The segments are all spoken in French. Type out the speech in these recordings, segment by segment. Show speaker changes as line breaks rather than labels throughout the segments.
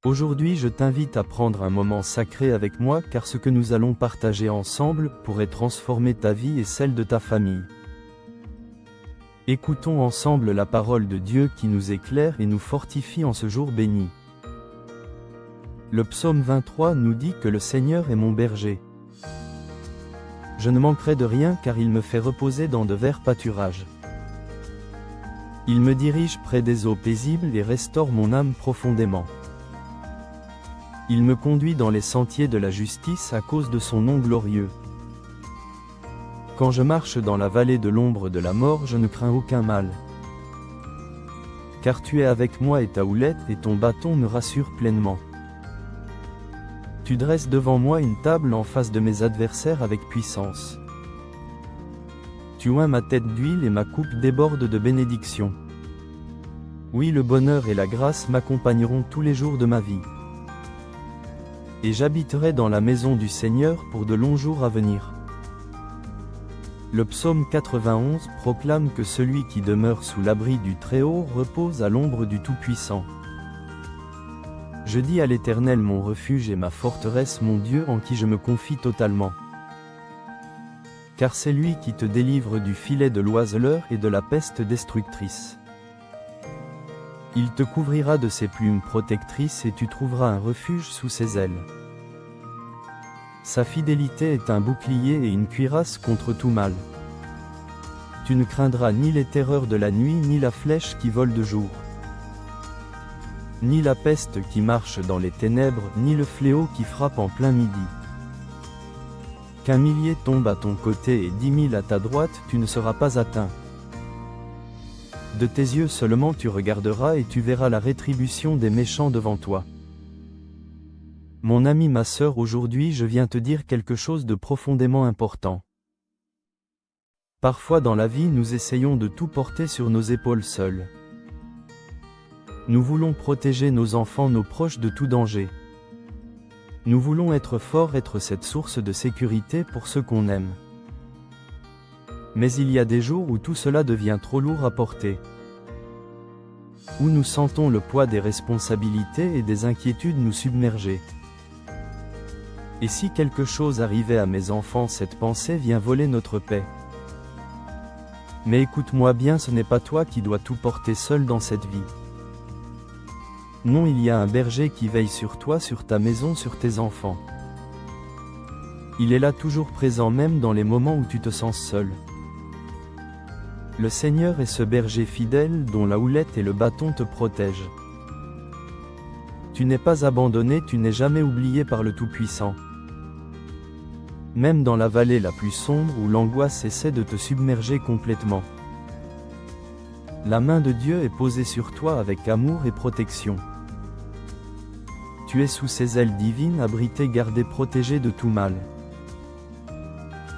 Aujourd'hui je t'invite à prendre un moment sacré avec moi car ce que nous allons partager ensemble pourrait transformer ta vie et celle de ta famille. Écoutons ensemble la parole de Dieu qui nous éclaire et nous fortifie en ce jour béni. Le psaume 23 nous dit que le Seigneur est mon berger. Je ne manquerai de rien car il me fait reposer dans de verts pâturages. Il me dirige près des eaux paisibles et restaure mon âme profondément. Il me conduit dans les sentiers de la justice à cause de son nom glorieux. Quand je marche dans la vallée de l'ombre de la mort, je ne crains aucun mal. Car tu es avec moi et ta houlette et ton bâton me rassure pleinement. Tu dresses devant moi une table en face de mes adversaires avec puissance. Tu oins ma tête d'huile et ma coupe déborde de bénédictions. Oui, le bonheur et la grâce m'accompagneront tous les jours de ma vie. Et j'habiterai dans la maison du Seigneur pour de longs jours à venir. Le psaume 91 proclame que celui qui demeure sous l'abri du Très-Haut repose à l'ombre du Tout-Puissant. Je dis à l'Éternel mon refuge et ma forteresse, mon Dieu en qui je me confie totalement. Car c'est lui qui te délivre du filet de l'oiseleur et de la peste destructrice. Il te couvrira de ses plumes protectrices et tu trouveras un refuge sous ses ailes. Sa fidélité est un bouclier et une cuirasse contre tout mal. Tu ne craindras ni les terreurs de la nuit ni la flèche qui vole de jour. Ni la peste qui marche dans les ténèbres, ni le fléau qui frappe en plein midi. Qu'un millier tombe à ton côté et 10 000 à ta droite, tu ne seras pas atteint. De tes yeux seulement tu regarderas et tu verras la rétribution des méchants devant toi. Mon ami, ma sœur, aujourd'hui je viens te dire quelque chose de profondément important. Parfois dans la vie nous essayons de tout porter sur nos épaules seuls. Nous voulons protéger nos enfants, nos proches de tout danger. Nous voulons être forts, être cette source de sécurité pour ceux qu'on aime. Mais il y a des jours où tout cela devient trop lourd à porter. Où nous sentons le poids des responsabilités et des inquiétudes nous submerger. Et si quelque chose arrivait à mes enfants, cette pensée vient voler notre paix. Mais écoute-moi bien, ce n'est pas toi qui dois tout porter seul dans cette vie. Non, il y a un berger qui veille sur toi, sur ta maison, sur tes enfants. Il est là toujours présent même dans les moments où tu te sens seul. Le Seigneur est ce berger fidèle dont la houlette et le bâton te protègent. Tu n'es pas abandonné, tu n'es jamais oublié par le Tout-Puissant. Même dans la vallée la plus sombre où l'angoisse essaie de te submerger complètement. La main de Dieu est posée sur toi avec amour et protection. Tu es sous ses ailes divines, abrité, gardé, protégé de tout mal.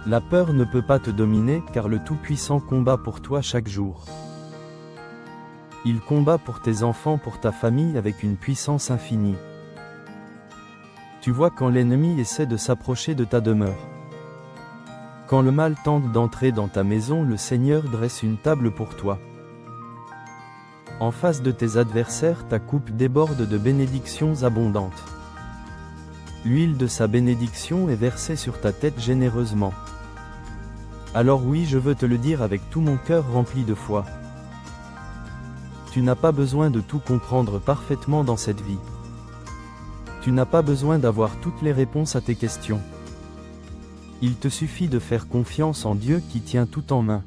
La peur ne peut pas te dominer car le Tout-Puissant combat pour toi chaque jour. Il combat pour tes enfants, pour ta famille avec une puissance infinie. Tu vois quand l'ennemi essaie de s'approcher de ta demeure. Quand le mal tente d'entrer dans ta maison, le Seigneur dresse une table pour toi. En face de tes adversaires, ta coupe déborde de bénédictions abondantes. L'huile de sa bénédiction est versée sur ta tête généreusement. Alors oui, je veux te le dire avec tout mon cœur rempli de foi. Tu n'as pas besoin de tout comprendre parfaitement dans cette vie. Tu n'as pas besoin d'avoir toutes les réponses à tes questions. Il te suffit de faire confiance en Dieu qui tient tout en main.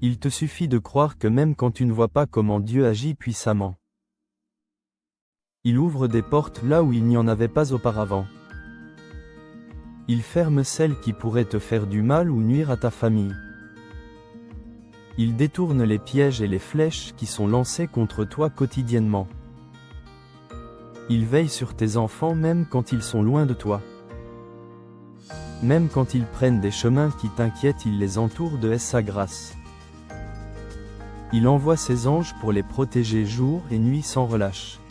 Il te suffit de croire que même quand tu ne vois pas comment Dieu agit puissamment, il ouvre des portes là où il n'y en avait pas auparavant. Il ferme celles qui pourraient te faire du mal ou nuire à ta famille. Il détourne les pièges et les flèches qui sont lancés contre toi quotidiennement. Il veille sur tes enfants même quand ils sont loin de toi. Même quand ils prennent des chemins qui t'inquiètent, il les entoure de sa grâce. Il envoie ses anges pour les protéger jour et nuit sans relâche.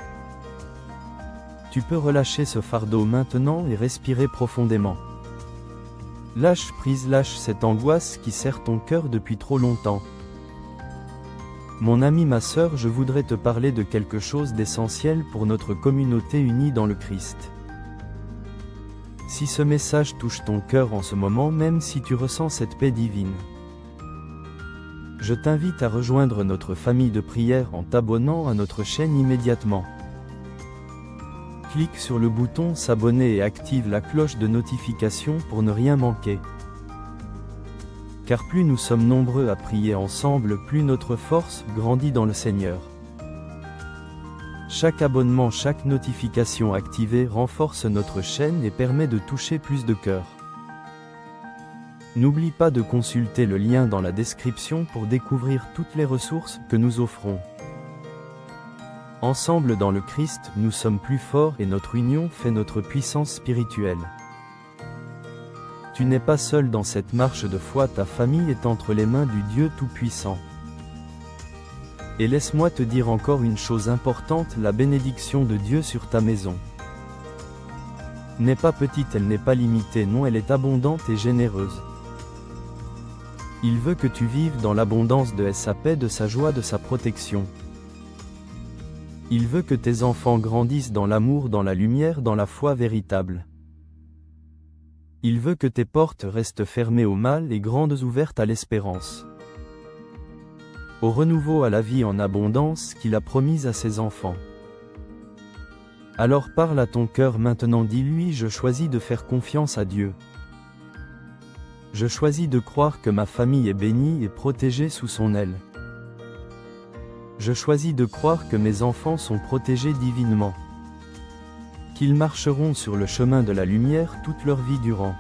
Tu peux relâcher ce fardeau maintenant et respirer profondément. Lâche prise, lâche cette angoisse qui serre ton cœur depuis trop longtemps. Mon ami, ma sœur, je voudrais te parler de quelque chose d'essentiel pour notre communauté unie dans le Christ. Si ce message touche ton cœur en ce moment, même si tu ressens cette paix divine, je t'invite à rejoindre notre famille de prière en t'abonnant à notre chaîne immédiatement. Clique sur le bouton s'abonner et active la cloche de notification pour ne rien manquer. Car plus nous sommes nombreux à prier ensemble, plus notre force grandit dans le Seigneur. Chaque abonnement, chaque notification activée renforce notre chaîne et permet de toucher plus de cœurs. N'oublie pas de consulter le lien dans la description pour découvrir toutes les ressources que nous offrons. Ensemble dans le Christ, nous sommes plus forts et notre union fait notre puissance spirituelle. Tu n'es pas seul dans cette marche de foi, ta famille est entre les mains du Dieu Tout-Puissant. Et laisse-moi te dire encore une chose importante, la bénédiction de Dieu sur ta maison n'est pas petite, elle n'est pas limitée, non, elle est abondante et généreuse. Il veut que tu vives dans l'abondance de sa paix, de sa joie, de sa protection. Il veut que tes enfants grandissent dans l'amour, dans la lumière, dans la foi véritable. Il veut que tes portes restent fermées au mal et grandes ouvertes à l'espérance, au renouveau, à la vie en abondance qu'il a promise à ses enfants. Alors parle à ton cœur maintenant, dis-lui: je choisis de faire confiance à Dieu. Je choisis de croire que ma famille est bénie et protégée sous son aile. Je choisis de croire que mes enfants sont protégés divinement, qu'ils marcheront sur le chemin de la lumière toute leur vie durant.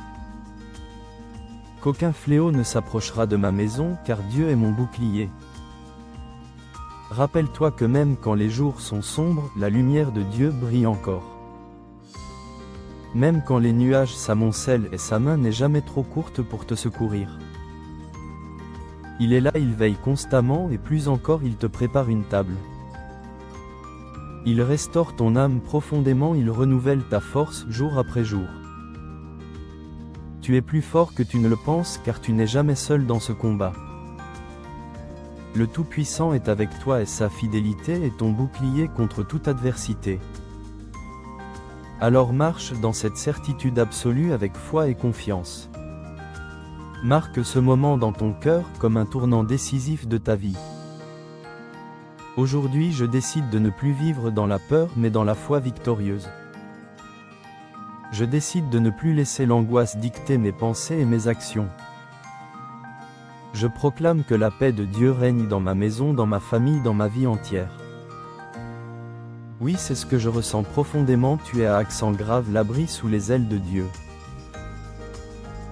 Qu'aucun fléau ne s'approchera de ma maison, car Dieu est mon bouclier. Rappelle-toi que même quand les jours sont sombres, la lumière de Dieu brille encore. Même quand les nuages s'amoncellent et sa main n'est jamais trop courte pour te secourir. Il est là, il veille constamment et plus encore il te prépare une table. Il restaure ton âme profondément, il renouvelle ta force jour après jour. Tu es plus fort que tu ne le penses car tu n'es jamais seul dans ce combat. Le Tout-Puissant est avec toi et sa fidélité est ton bouclier contre toute adversité. Alors marche dans cette certitude absolue avec foi et confiance. Marque ce moment dans ton cœur comme un tournant décisif de ta vie. Aujourd'hui, je décide de ne plus vivre dans la peur mais dans la foi victorieuse. Je décide de ne plus laisser l'angoisse dicter mes pensées et mes actions. Je proclame que la paix de Dieu règne dans ma maison, dans ma famille, dans ma vie entière. Oui, c'est ce que je ressens profondément, tu es à accent grave, l'abri sous les ailes de Dieu.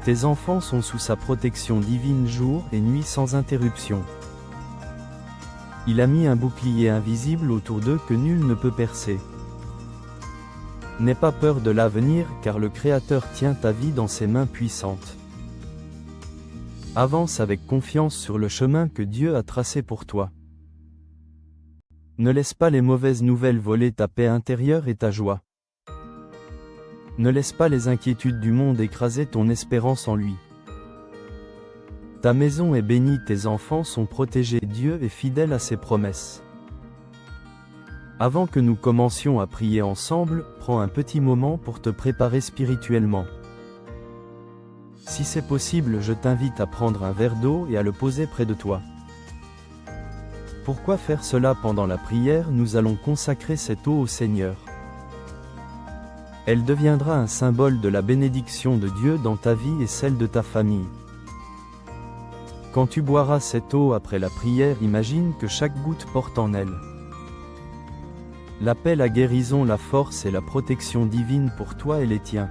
Tes enfants sont sous sa protection divine jour et nuit sans interruption. Il a mis un bouclier invisible autour d'eux que nul ne peut percer. N'aie pas peur de l'avenir, car le Créateur tient ta vie dans ses mains puissantes. Avance avec confiance sur le chemin que Dieu a tracé pour toi. Ne laisse pas les mauvaises nouvelles voler ta paix intérieure et ta joie. Ne laisse pas les inquiétudes du monde écraser ton espérance en lui. Ta maison est bénie, tes enfants sont protégés, Dieu est fidèle à ses promesses. Avant que nous commencions à prier ensemble, prends un petit moment pour te préparer spirituellement. Si c'est possible, je t'invite à prendre un verre d'eau et à le poser près de toi. Pourquoi faire cela pendant la prière? Nous allons consacrer cette eau au Seigneur. Elle deviendra un symbole de la bénédiction de Dieu dans ta vie et celle de ta famille. Quand tu boiras cette eau après la prière, imagine que chaque goutte porte en elle la paix, la guérison, la force et la protection divine pour toi et les tiens.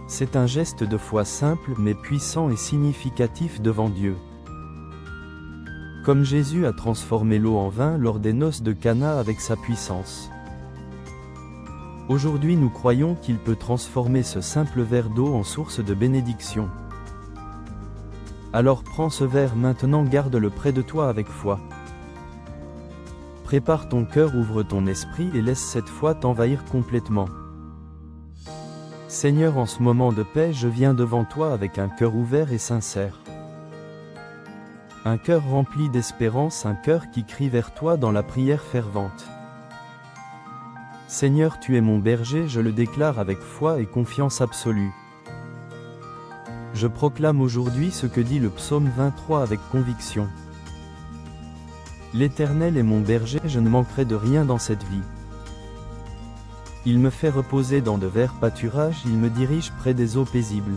C'est un geste de foi simple mais puissant et significatif devant Dieu. Comme Jésus a transformé l'eau en vin lors des noces de Cana avec sa puissance. Aujourd'hui, nous croyons qu'il peut transformer ce simple verre d'eau en source de bénédiction. Alors prends ce verre maintenant, garde-le près de toi avec foi. Prépare ton cœur, ouvre ton esprit et laisse cette foi t'envahir complètement. Seigneur, en ce moment de paix, je viens devant toi avec un cœur ouvert et sincère. Un cœur rempli d'espérance, un cœur qui crie vers toi dans la prière fervente. Seigneur, tu es mon berger, je le déclare avec foi et confiance absolue. Je proclame aujourd'hui ce que dit le psaume 23 avec conviction. L'Éternel est mon berger, je ne manquerai de rien dans cette vie. Il me fait reposer dans de verts pâturages, il me dirige près des eaux paisibles.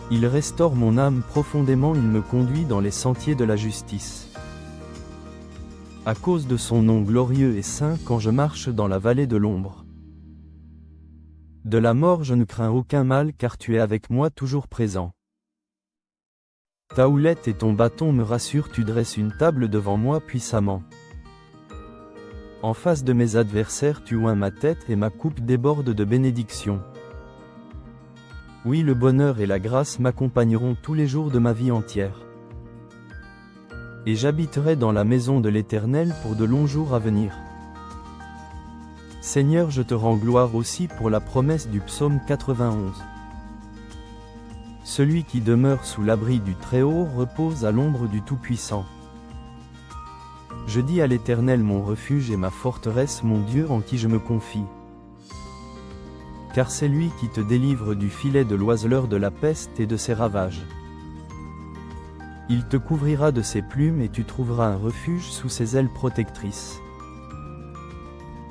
Il restaure mon âme profondément, il me conduit dans les sentiers de la justice. À cause de son nom glorieux et saint, quand je marche dans la vallée de l'ombre de la mort, je ne crains aucun mal, car tu es avec moi toujours présent. Ta houlette et ton bâton me rassurent, tu dresses une table devant moi puissamment. En face de mes adversaires, tu oins ma tête et ma coupe déborde de bénédictions. Oui, le bonheur et la grâce m'accompagneront tous les jours de ma vie entière. Et j'habiterai dans la maison de l'Éternel pour de longs jours à venir. Seigneur, je te rends gloire aussi pour la promesse du psaume 91. Celui qui demeure sous l'abri du Très-Haut repose à l'ombre du Tout-Puissant. Je dis à l'Éternel mon refuge et ma forteresse, mon Dieu en qui je me confie. Car c'est lui qui te délivre du filet de l'oiseleur, de la peste et de ses ravages. Il te couvrira de ses plumes et tu trouveras un refuge sous ses ailes protectrices.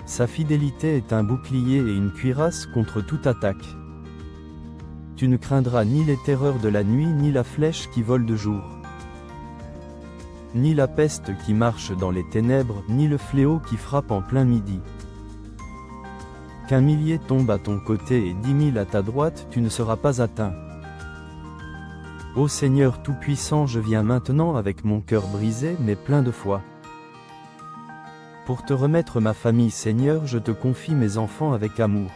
Sa fidélité est un bouclier et une cuirasse contre toute attaque. Tu ne craindras ni les terreurs de la nuit, ni la flèche qui vole de jour, ni la peste qui marche dans les ténèbres, ni le fléau qui frappe en plein midi. Qu'un millier tombe à ton côté et 10 000 à ta droite, tu ne seras pas atteint. Ô Seigneur Tout-Puissant, je viens maintenant avec mon cœur brisé mais plein de foi. Pour te remettre ma famille, Seigneur, je te confie mes enfants avec amour.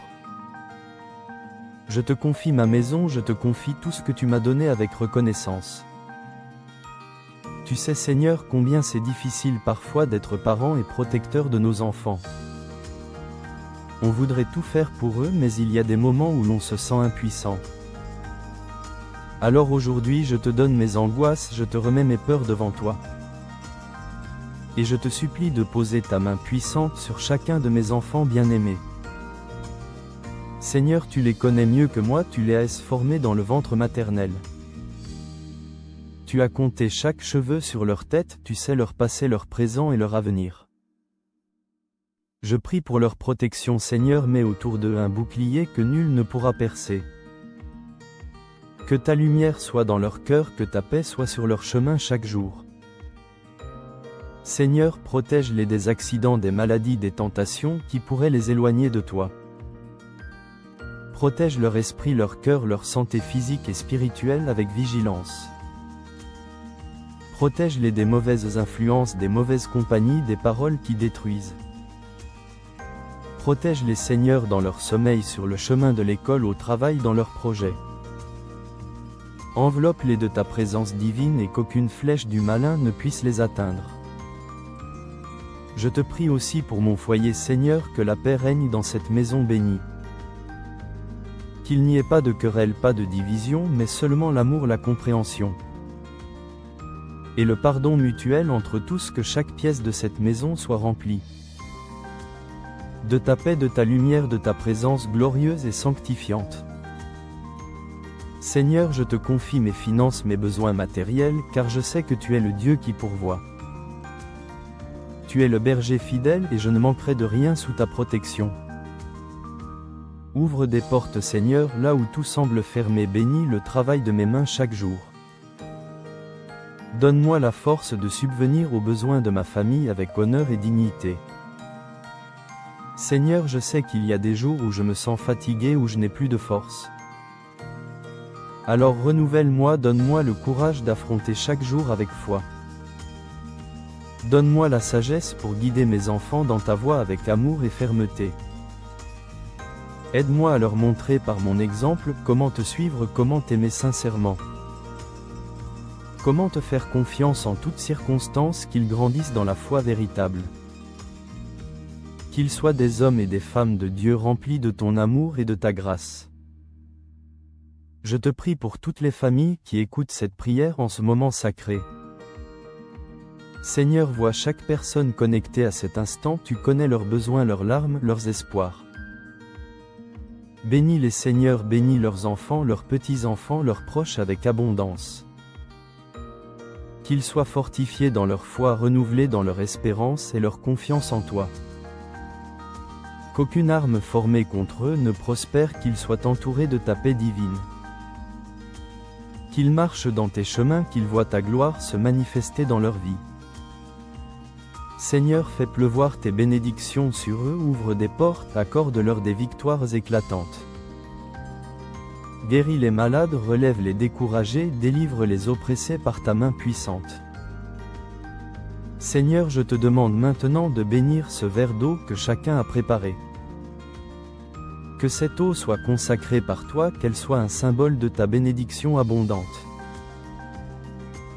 Je te confie ma maison, je te confie tout ce que tu m'as donné avec reconnaissance. Tu sais, Seigneur, combien c'est difficile parfois d'être parent et protecteur de nos enfants. On voudrait tout faire pour eux, mais il y a des moments où l'on se sent impuissant. Alors aujourd'hui, je te donne mes angoisses, je te remets mes peurs devant toi. Et je te supplie de poser ta main puissante sur chacun de mes enfants bien-aimés. Seigneur, tu les connais mieux que moi, tu les as formés dans le ventre maternel. Tu as compté chaque cheveu sur leur tête, tu sais leur passé, leur présent et leur avenir. Je prie pour leur protection, Seigneur, mets autour d'eux un bouclier que nul ne pourra percer. Que ta lumière soit dans leur cœur, que ta paix soit sur leur chemin chaque jour. Seigneur, protège-les des accidents, des maladies, des tentations qui pourraient les éloigner de toi. Protège leur esprit, leur cœur, leur santé physique et spirituelle avec vigilance. Protège-les des mauvaises influences, des mauvaises compagnies, des paroles qui détruisent. Protège-les, Seigneur, dans leur sommeil, sur le chemin de l'école, au travail, dans leurs projets. Enveloppe-les de ta présence divine et qu'aucune flèche du malin ne puisse les atteindre. Je te prie aussi pour mon foyer, Seigneur, que la paix règne dans cette maison bénie. Qu'il n'y ait pas de querelle, pas de division, mais seulement l'amour, la compréhension. Et le pardon mutuel entre tous, que chaque pièce de cette maison soit remplie de ta paix, de ta lumière, de ta présence glorieuse et sanctifiante. Seigneur, je te confie mes finances, mes besoins matériels, car je sais que tu es le Dieu qui pourvoit. Tu es le berger fidèle et je ne manquerai de rien sous ta protection. Ouvre des portes, Seigneur, là où tout semble fermé, bénis le travail de mes mains chaque jour. Donne-moi la force de subvenir aux besoins de ma famille avec honneur et dignité. Seigneur, je sais qu'il y a des jours où je me sens fatigué, où je n'ai plus de force. Alors renouvelle-moi, donne-moi le courage d'affronter chaque jour avec foi. Donne-moi la sagesse pour guider mes enfants dans ta voie avec amour et fermeté. Aide-moi à leur montrer par mon exemple comment te suivre, comment t'aimer sincèrement. Comment te faire confiance en toutes circonstances, qu'ils grandissent dans la foi véritable. Qu'ils soient des hommes et des femmes de Dieu remplis de ton amour et de ta grâce. Je te prie pour toutes les familles qui écoutent cette prière en ce moment sacré. Seigneur, vois chaque personne connectée à cet instant, tu connais leurs besoins, leurs larmes, leurs espoirs. Bénis les Seigneurs, bénis leurs enfants, leurs petits-enfants, leurs proches avec abondance. Qu'ils soient fortifiés dans leur foi, renouvelés dans leur espérance et leur confiance en toi. Qu'aucune arme formée contre eux ne prospère, qu'ils soient entourés de ta paix divine. Qu'ils marchent dans tes chemins, qu'ils voient ta gloire se manifester dans leur vie. Seigneur, fais pleuvoir tes bénédictions sur eux, ouvre des portes, accorde-leur des victoires éclatantes. Guéris les malades, relève les découragés, délivre les oppressés par ta main puissante. Seigneur, je te demande maintenant de bénir ce verre d'eau que chacun a préparé. Que cette eau soit consacrée par toi, qu'elle soit un symbole de ta bénédiction abondante.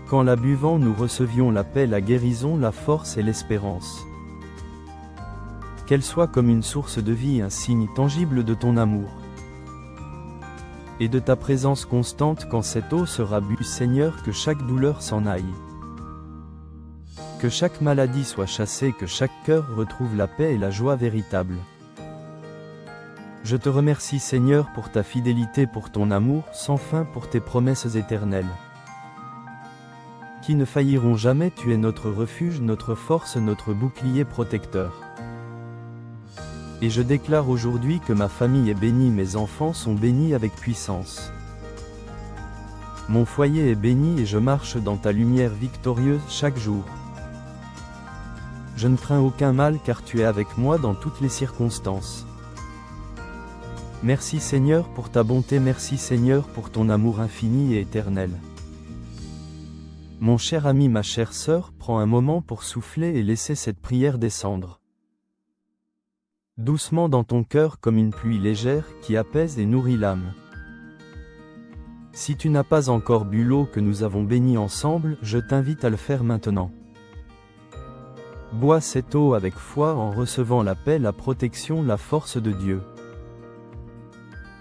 Qu'en la buvant nous recevions la paix, la guérison, la force et l'espérance. Qu'elle soit comme une source de vie, un signe tangible de ton amour. Et de ta présence constante quand cette eau sera bue, Seigneur, que chaque douleur s'en aille. Que chaque maladie soit chassée, que chaque cœur retrouve la paix et la joie véritable. Je te remercie, Seigneur, pour ta fidélité, pour ton amour sans fin, pour tes promesses éternelles. Qui ne failliront jamais, tu es notre refuge, notre force, notre bouclier protecteur. Et je déclare aujourd'hui que ma famille est bénie, mes enfants sont bénis avec puissance. Mon foyer est béni et je marche dans ta lumière victorieuse chaque jour. Je ne crains aucun mal car tu es avec moi dans toutes les circonstances. Merci Seigneur pour ta bonté, merci Seigneur pour ton amour infini et éternel. Mon cher ami, ma chère sœur, prends un moment pour souffler et laisser cette prière descendre doucement dans ton cœur comme une pluie légère qui apaise et nourrit l'âme. Si tu n'as pas encore bu l'eau que nous avons bénie ensemble, je t'invite à le faire maintenant. Bois cette eau avec foi en recevant la paix, la protection, la force de Dieu.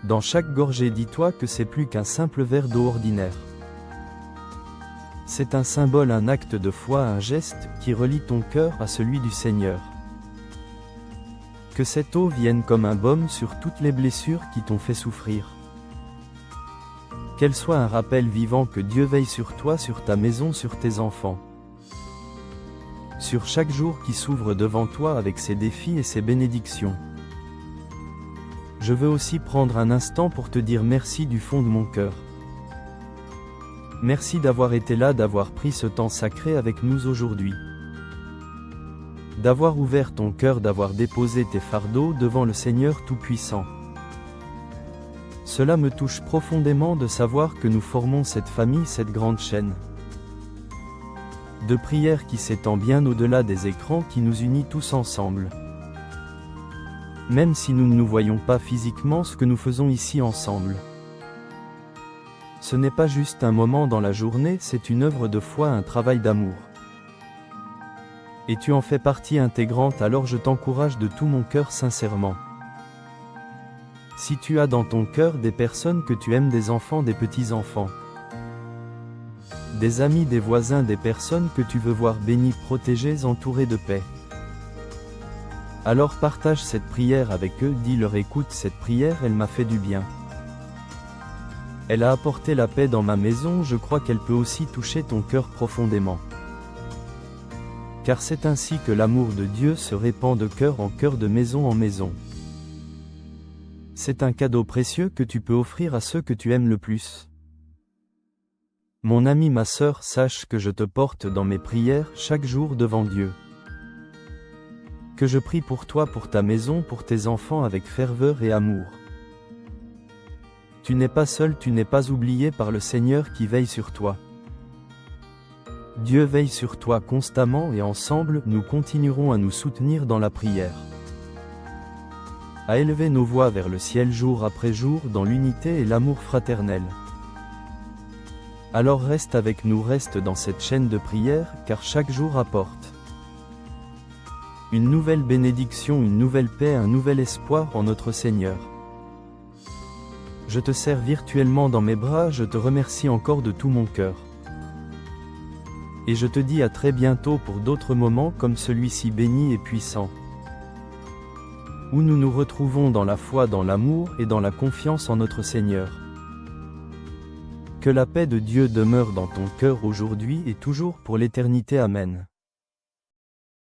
Dans chaque gorgée, dis-toi que c'est plus qu'un simple verre d'eau ordinaire. C'est un symbole, un acte de foi, un geste qui relie ton cœur à celui du Seigneur. Que cette eau vienne comme un baume sur toutes les blessures qui t'ont fait souffrir. Qu'elle soit un rappel vivant que Dieu veille sur toi, sur ta maison, sur tes enfants. Sur chaque jour qui s'ouvre devant toi avec ses défis et ses bénédictions. Je veux aussi prendre un instant pour te dire merci du fond de mon cœur. Merci d'avoir été là, d'avoir pris ce temps sacré avec nous aujourd'hui. D'avoir ouvert ton cœur, d'avoir déposé tes fardeaux devant le Seigneur Tout-Puissant. Cela me touche profondément de savoir que nous formons cette famille, cette grande chaîne de prière qui s'étend bien au-delà des écrans, qui nous unit tous ensemble. Même si nous ne nous voyons pas physiquement, ce que nous faisons ici ensemble, ce n'est pas juste un moment dans la journée, c'est une œuvre de foi, un travail d'amour. Et tu en fais partie intégrante, alors je t'encourage de tout mon cœur sincèrement. Si tu as dans ton cœur des personnes que tu aimes, des enfants, des petits-enfants, des amis, des voisins, des personnes que tu veux voir bénies, protégées, entourées de paix, alors partage cette prière avec eux, dis-leur: écoute, cette prière, elle m'a fait du bien. Elle a apporté la paix dans ma maison, je crois qu'elle peut aussi toucher ton cœur profondément. Car c'est ainsi que l'amour de Dieu se répand de cœur en cœur, de maison en maison. C'est un cadeau précieux que tu peux offrir à ceux que tu aimes le plus. Mon ami, ma sœur, sache que je te porte dans mes prières chaque jour devant Dieu. Que je prie pour toi, pour ta maison, pour tes enfants avec ferveur et amour. Tu n'es pas seul, tu n'es pas oublié par le Seigneur qui veille sur toi. Dieu veille sur toi constamment et ensemble, nous continuerons à nous soutenir dans la prière. À élever nos voix vers le ciel jour après jour dans l'unité et l'amour fraternel. Alors reste avec nous, reste dans cette chaîne de prière, car chaque jour apporte une nouvelle bénédiction, une nouvelle paix, un nouvel espoir en notre Seigneur. je te serre virtuellement dans mes bras, je te remercie encore de tout mon cœur. Et je te dis à très bientôt pour d'autres moments comme celui-ci béni et puissant, où nous nous retrouvons dans la foi, dans l'amour et dans la confiance en notre Seigneur. Que la paix de Dieu demeure dans ton cœur aujourd'hui et toujours pour l'éternité. Amen.